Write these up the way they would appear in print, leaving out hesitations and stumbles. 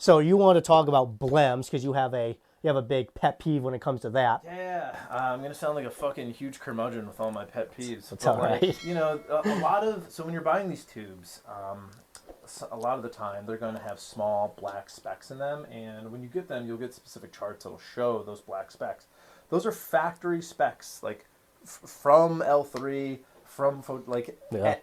So you want to talk about Blems because you have a big pet peeve when it comes to that. Yeah, I'm gonna sound like a fucking huge curmudgeon with all my pet peeves. That's But all right. you know, a lot of when you're buying these tubes, a lot of the time they're going to have small black specks in them, and when you get them, you'll get specific charts that'll show those black specks. Those are factory specs, like from L3,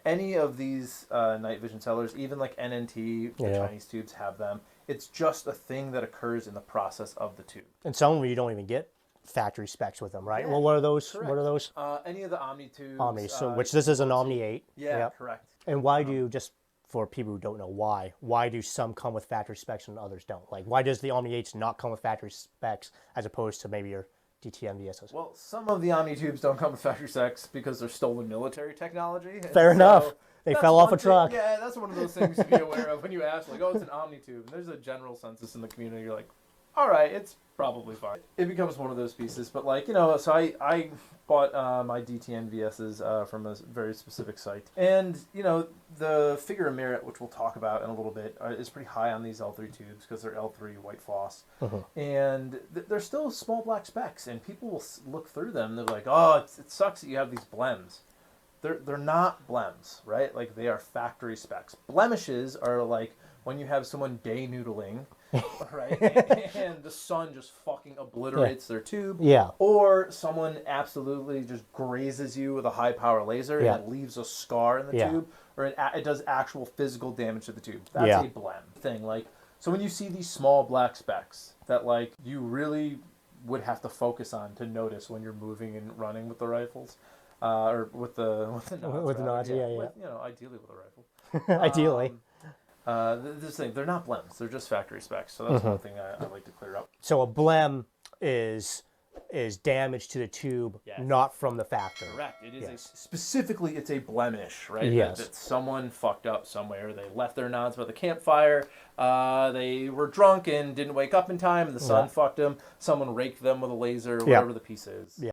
any of these night vision sellers, even like NNT, the Chinese tubes have them. It's just a thing that occurs in the process of the tube. And some of them you don't even get factory specs with them, right? Yeah, well, what are those? correct. What are those? Any of the Omni tubes. Omni, so which this is an Omni 8. Yeah, correct. And why do just for people who don't know why do some come with factory specs and others don't? Like, why does the Omni 8s not come with factory specs as opposed to maybe your DTM VSs? Well, some of the Omni tubes don't come with factory specs because they're stolen military technology. Fair enough. They fell off a truck. Yeah, that's one of those things to be aware of when you ask, like, oh, it's an Omni tube. And there's a general census in the community. You're like, all right, it's probably fine. It becomes one of those pieces. But, like, you know, so I bought my DTN VSs from a very specific site. And, you know, the figure of merit, which we'll talk about in a little bit, is pretty high on these L3 tubes because they're L3 white floss. And they're still small black specks. And people will look through them. They're like, oh, it sucks that you have these Blems. They're not Blems, right? Like, they are factory specs. Blemishes are like when you have someone day noodling, right? And the sun just fucking obliterates their tube. Yeah. Or someone absolutely just grazes you with a high power laser and it leaves a scar in the tube. Or it does actual physical damage to the tube. That's a Blem thing. Like, so when you see these small black specks that, like, you really would have to focus on to notice when you're moving and running with the rifles. Or with the nods. With the nods, yeah. With, you know, ideally with a rifle. Ideally. This thing, they're not Blems. They're just factory specs. So that's one thing I like to clear up. So a Blem is damage to the tube, not from the factory. Correct. It is specifically, it's a blemish, right? Yes. That someone fucked up somewhere. They left their nods by the campfire. They were drunk and didn't wake up in time, and the sun fucked them. Someone raked them with a laser, whatever the piece is.